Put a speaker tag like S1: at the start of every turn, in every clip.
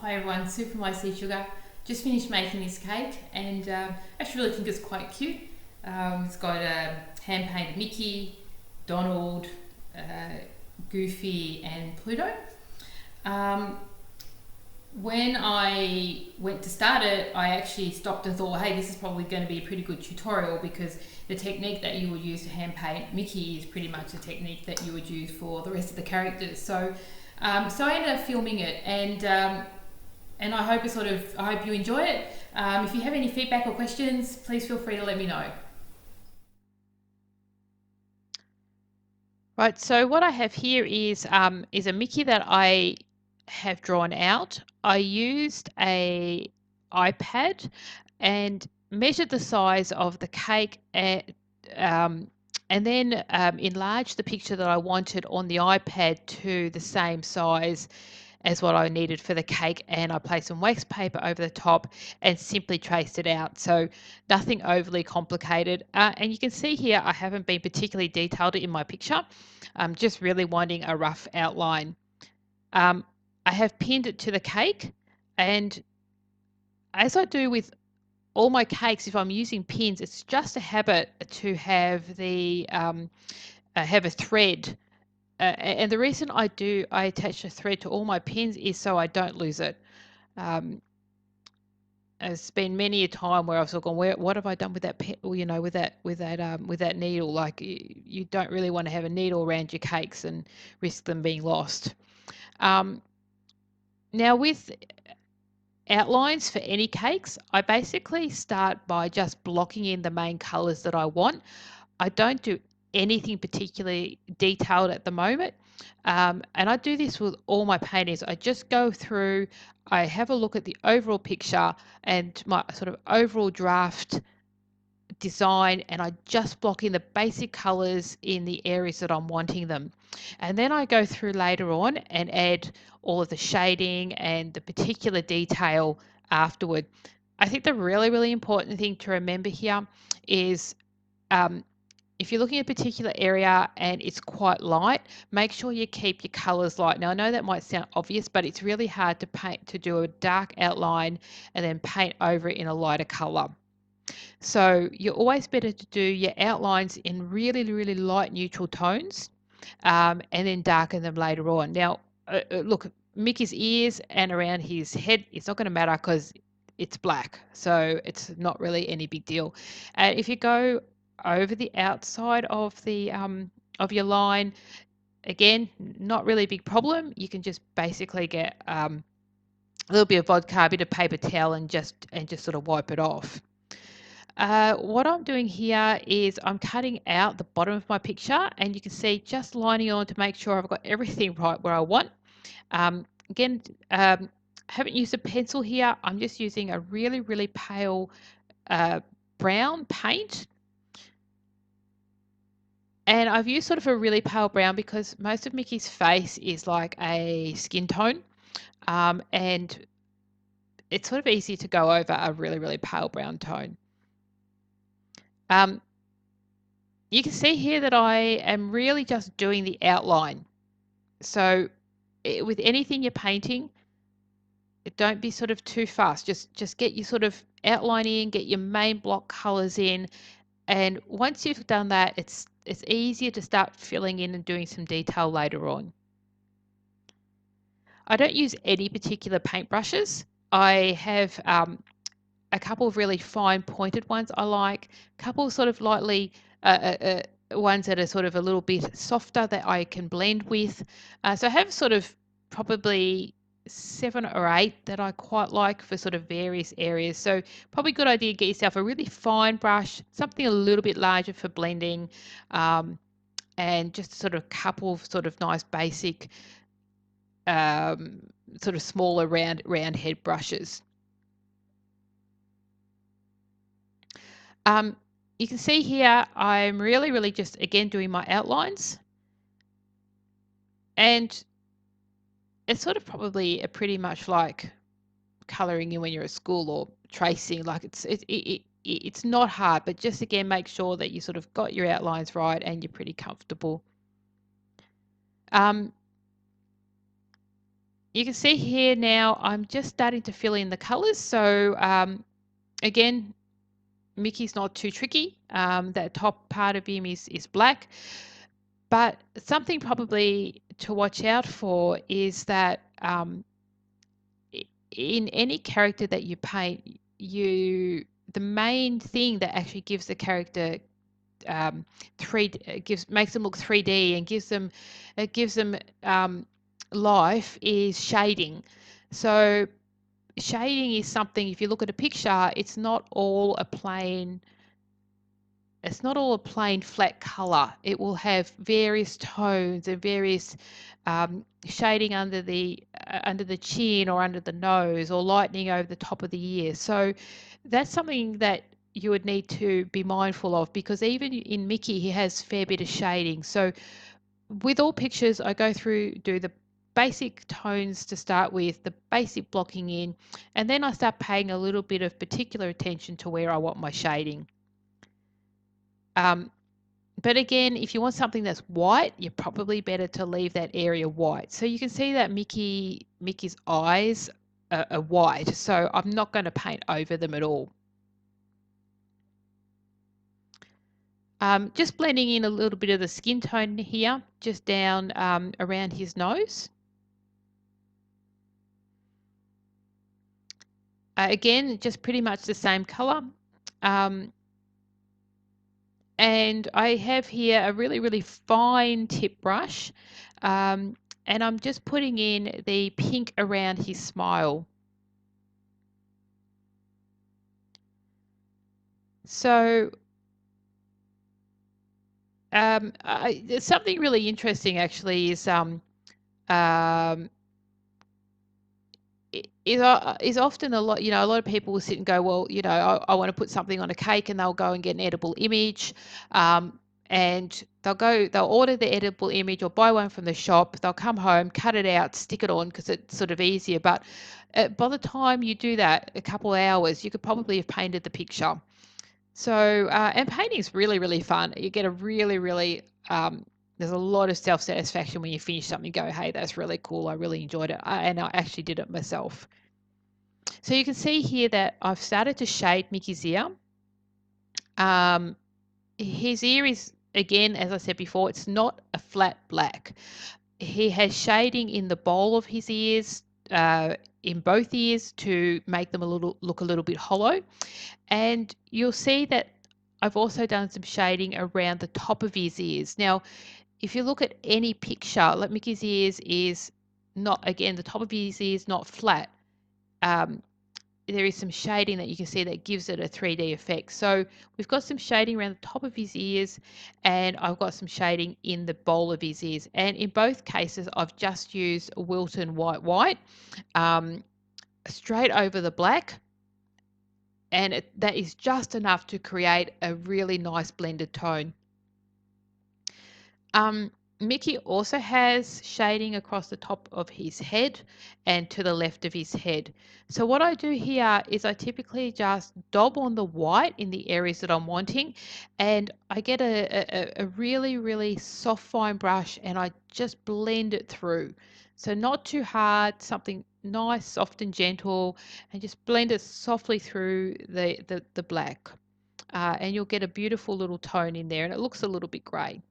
S1: Hi everyone, Sue from IC Sugar. Just finished making this cake and actually really think it's quite cute. It's got a hand painted Mickey, Donald, Goofy and Pluto. Um, when I went to start it, I actually stopped and thought, well, hey, this is probably going to be a pretty good tutorial because the technique that you would use to hand paint Mickey is pretty much the technique that you would use for the rest of the characters. So I ended up filming it, and I hope I hope you enjoy it. If you have any feedback or questions, please feel free to let me know.
S2: Right, so what I have here is a Mickey that I have drawn out. I used a iPad and measured the size of the cake and then enlarged the picture that I wanted on the iPad to the same size as what I needed for the cake, and I placed some wax paper over the top and simply traced it out. So nothing overly complicated. And you can see here I haven't been particularly detailed in my picture. I'm just really wanting a rough outline. I have pinned it to the cake, and as I do with all my cakes, if I'm using pins, it's just a habit to have have a thread. And the reason I attach a thread to all my pins is so I don't lose it. Um, it's been many a time where I've sort of gone, what have I done with that pen, with that needle? Like you don't really want to have a needle around your cakes and risk them being lost. Um, Now with outlines for any cakes, I basically start by just blocking in the main colors that I want. I don't do anything particularly detailed at the moment. And I do this with all my paintings. I just go through, I have a look at the overall picture and my sort of overall draft design, and I just block in the basic colors in the areas that I'm wanting them. And then I go through later on and add all of the shading and the particular detail afterward. I think the really, really important thing to remember here is um, if you're looking at a particular area and it's quite light, make sure you keep your colors light. Now, I know that might sound obvious, but it's really hard to paint, to do a dark outline and then paint over it in a lighter color. So you're always better to do your outlines in really, really light neutral tones, and then darken them later on. Now, look, Mickey's ears and around his head, it's not going to matter because it's black. So it's not really any big deal. If you go over the outside of your line, again, not really a big problem. You can just basically get a little bit of vodka, a bit of paper towel, and just sort of wipe it off. What I'm doing here is I'm cutting out the bottom of my picture, and you can see just lining on to make sure I've got everything right where I want. Again, haven't used a pencil here. I'm just using a really, really pale brown paint. And I've used sort of a really pale brown because most of Mickey's face is like a skin tone. And it's sort of easy to go over a really, really pale brown tone. Um, you can see here that I am really just doing the outline. So with anything you're painting, don't be sort of too fast. Just get your sort of outline in, get your main block colors in, and once you've done that, it's easier to start filling in and doing some detail later on. I don't use any particular paintbrushes. I have a couple of really fine pointed ones I like, a couple of sort of lightly ones that are sort of a little bit softer that I can blend with. So I have sort of probably 7 or 8 that I quite like for sort of various areas. So probably a good idea to get yourself a really fine brush, something a little bit larger for blending, and just sort of a couple of sort of nice basic um, sort of smaller round head brushes. Um, you can see here, I'm really, really just, again, doing my outlines. And it's sort of probably a pretty much like coloring in when you're at school or tracing. Like it's not hard, but just again, make sure that you sort of got your outlines right and you're pretty comfortable. You can see here now I'm just starting to fill in the colors. So again, Mickey's not too tricky. That top part of him is black. But something probably to watch out for is that in any character that you paint, the main thing that actually gives the character three gives makes them look 3D and gives them life is shading. So shading is something, if you look at a picture, it's not all a plain flat color. It will have various tones and various shading under the chin or under the nose or lightening over the top of the ear. So that's something that you would need to be mindful of, because even in Mickey, he has a fair bit of shading. So with all pictures, I go through, do the basic tones to start with, the basic blocking in, and then I start paying a little bit of particular attention to where I want my shading. But again, if you want something that's white, you're probably better to leave that area white. So you can see that Mickey's eyes are white, so I'm not going to paint over them at all. Just blending in a little bit of the skin tone here, just down around his nose. Again, just pretty much the same color. And I have here a really, really fine tip brush. And I'm just putting in the pink around his smile. So something really interesting actually is is often a lot, a lot of people will sit and go, well, I want to put something on a cake, and they'll go and get an edible image. And they'll order the edible image or buy one from the shop. They'll come home, cut it out, stick it on because it's sort of easier. But by the time you do that, a couple of hours, you could probably have painted the picture. So, and painting is really, really fun. You get a really, really, there's a lot of self-satisfaction when you finish something, go, hey, that's really cool. I really enjoyed it. And I actually did it myself. So you can see here that I've started to shade Mickey's ear. His ear is, again, as I said before, it's not a flat black. He has shading in the bowl of his ears, in both ears, to make them look a little bit hollow. And you'll see that I've also done some shading around the top of his ears. Now, if you look at any picture, like Mickey's ears is not, again, the top of his ears not flat. There is some shading that you can see that gives it a 3D effect. So we've got some shading around the top of his ears, and I've got some shading in the bowl of his ears. And in both cases, I've just used Wilton White, straight over the black. And that is just enough to create a really nice blended tone. Mickey also has shading across the top of his head and to the left of his head. So what I do here is I typically just daub on the white in the areas that I'm wanting, and I get a really, really soft fine brush, and I just blend it through. So not too hard, something nice, soft and gentle, and just blend it softly through the black. And you'll get a beautiful little tone in there, and it looks a little bit grey.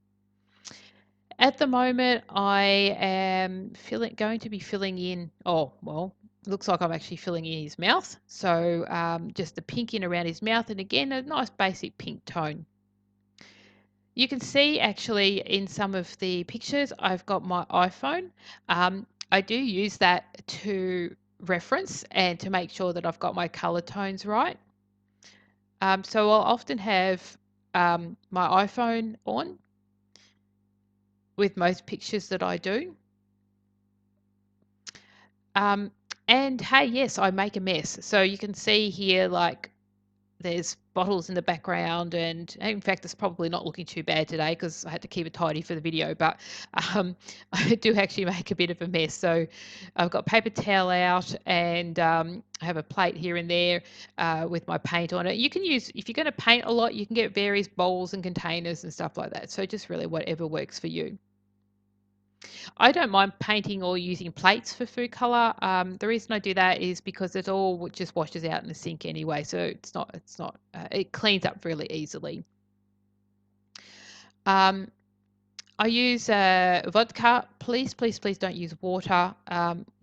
S2: At the moment, I am going to be filling in, oh, well, looks like I'm actually filling in his mouth. So just the pink in around his mouth, and again, a nice basic pink tone. You can see actually in some of the pictures, I've got my iPhone. I do use that to reference and to make sure that I've got my color tones right. So I'll often have my iPhone on with most pictures that I do. And hey, yes, I make a mess. So you can see here, like, there's bottles in the background, and in fact, it's probably not looking too bad today because I had to keep it tidy for the video, but I do actually make a bit of a mess. So I've got paper towel out, and I have a plate here and there with my paint on it. You can use, if you're going to paint a lot, you can get various bowls and containers and stuff like that. So just really whatever works for you. I don't mind painting or using plates for food color. The reason I do that is because it all just washes out in the sink anyway, so it cleans up really easily. Um, I use vodka. Please don't use water.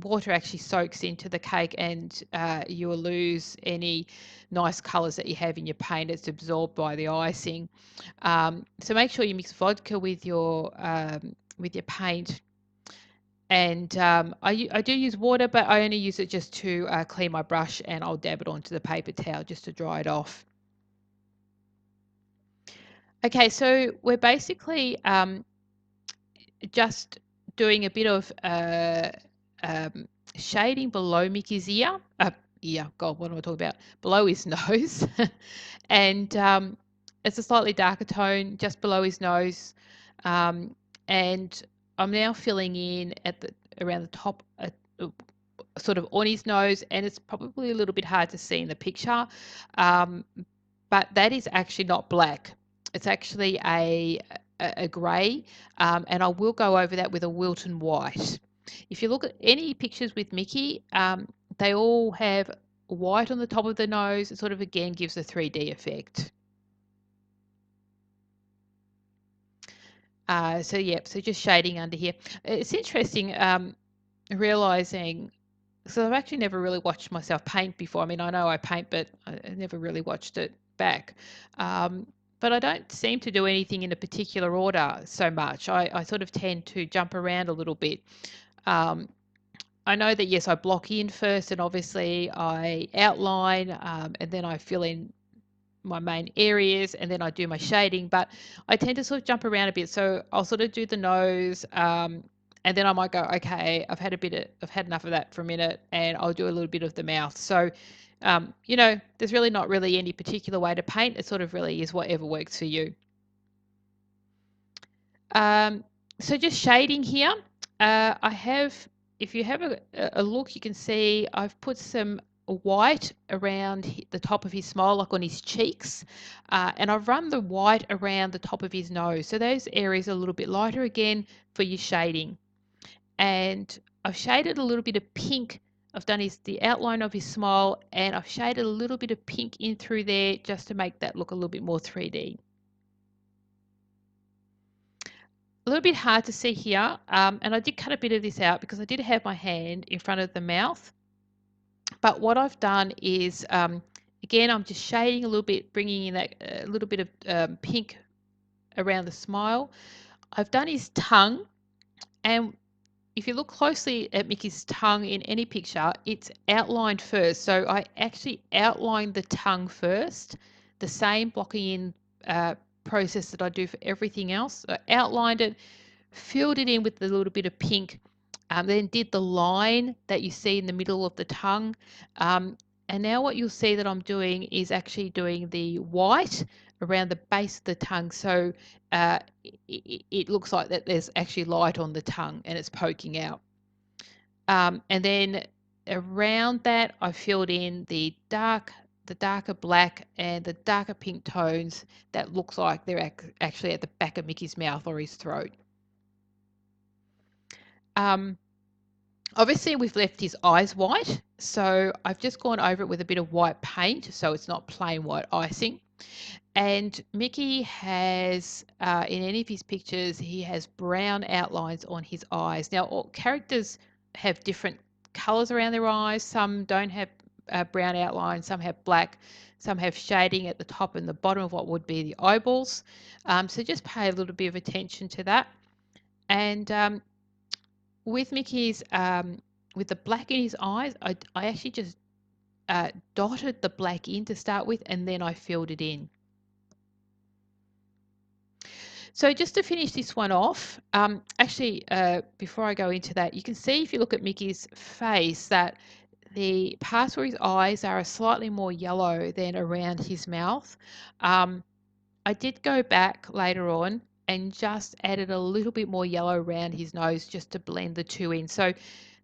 S2: Water actually soaks into the cake, and you will lose any nice colors that you have in your paint. It's absorbed by the icing. So make sure you mix vodka with your paint. And I do use water, but I only use it just to clean my brush, and I'll dab it onto the paper towel just to dry it off. Okay, so we're basically just doing a bit of um, shading below Mickey's ear. God, what am I talking about? Below his nose. And it's a slightly darker tone just below his nose. Um, and I'm now filling in around the top, sort of on his nose, and it's probably a little bit hard to see in the picture. Um, but that is actually not black. It's actually a grey, and I will go over that with a Wilton white. If you look at any pictures with Mickey, they all have white on the top of the nose. It sort of again gives a 3D effect. So just shading under here. It's interesting realizing. So I've actually never really watched myself paint before. I mean, I know I paint, but I never really watched it back. Um, but I don't seem to do anything in a particular order so much. I sort of tend to jump around a little bit. Um, I know that, yes, I block in first, and obviously I outline, and then I fill in my main areas, and then I do my shading, but I tend to sort of jump around a bit. So I'll sort of do the nose, and then I might go, okay, I've had enough of that for a minute, and I'll do a little bit of the mouth. So, there's really not really any particular way to paint. It sort of really is whatever works for you. Um, so just shading here, if you have a look, you can see I've put some white around the top of his smile, like on his cheeks, and I've run the white around the top of his nose. So those areas are a little bit lighter again for your shading. And I've shaded a little bit of pink. I've done the outline of his smile, and I've shaded a little bit of pink in through there just to make that look a little bit more 3D. A little bit hard to see here, and I did cut a bit of this out because I did have my hand in front of the mouth. But what I've done is, again, I'm just shading a little bit, bringing in that a little bit of pink around the smile. I've done his tongue, and if you look closely at Mickey's tongue in any picture, it's outlined first. So I actually outlined the tongue first, the same blocking in process that I do for everything else. I outlined it, filled it in with a little bit of pink, then did the line that you see in the middle of the tongue. Um, and now what you'll see that I'm doing is actually doing the white around the base of the tongue. So it looks like that there's actually light on the tongue and it's poking out. And then around that, I filled in the darker black and the darker pink tones that looks like they're actually at the back of Mickey's mouth or his throat. Um, Obviously, we've left his eyes white, so I've just gone over it with a bit of white paint, so it's not plain white icing. And Mickey has, in any of his pictures, he has brown outlines on his eyes. Now, all characters have different colors around their eyes. Some don't have brown outlines, some have black, some have shading at the top and the bottom of what would be the eyeballs. So just pay a little bit of attention to that. And with Mickey's, with the black in his eyes, I actually just dotted the black in to start with, and then I filled it in. So just to finish this one off, before I go into that, you can see if you look at Mickey's face that the parts where his eyes are slightly more yellow than around his mouth. I did go back later on and just added a little bit more yellow around his nose just to blend the two in. So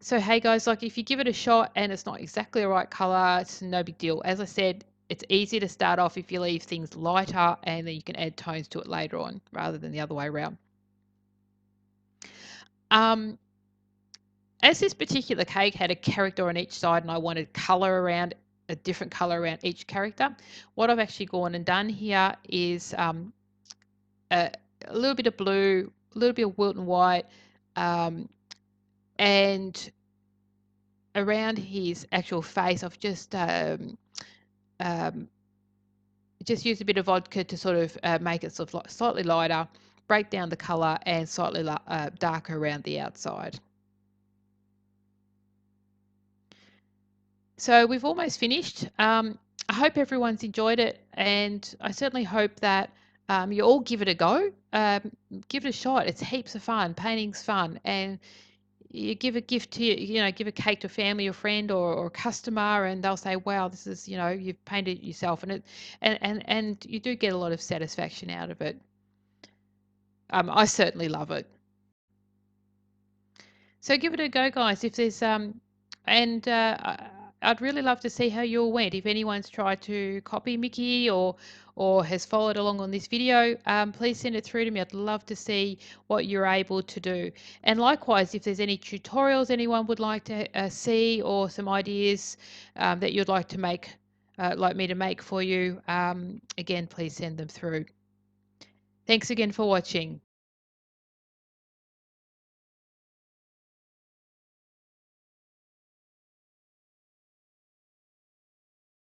S2: hey guys, like if you give it a shot and it's not exactly the right color, it's no big deal. As I said, it's easy to start off if you leave things lighter and then you can add tones to it later on rather than the other way around. As this particular cake had a character on each side and I wanted color around a different color around each character, what I've actually gone and done here is a, a little bit of blue, a little bit of Wilton white, and around his actual face, I've um, just used a bit of vodka to sort of make it sort of slightly lighter, break down the color, and slightly darker around the outside. So we've almost finished. I hope everyone's enjoyed it, and I certainly hope that you all give it a go. Give it a shot. It's heaps of fun. Painting's fun, and you give a gift to give a cake to a family or friend or a customer, and they'll say, "Wow, this is you've painted it yourself," and and you do get a lot of satisfaction out of it. I certainly love it. So give it a go, guys. If there's and I'd really love to see how you all went. If anyone's tried to copy Mickey or has followed along on this video, please send it through to me. I'd love to see what you're able to do. And likewise, if there's any tutorials anyone would like to see or some ideas that you'd like to make, like me to make for you, again, please send them through. Thanks again for watching.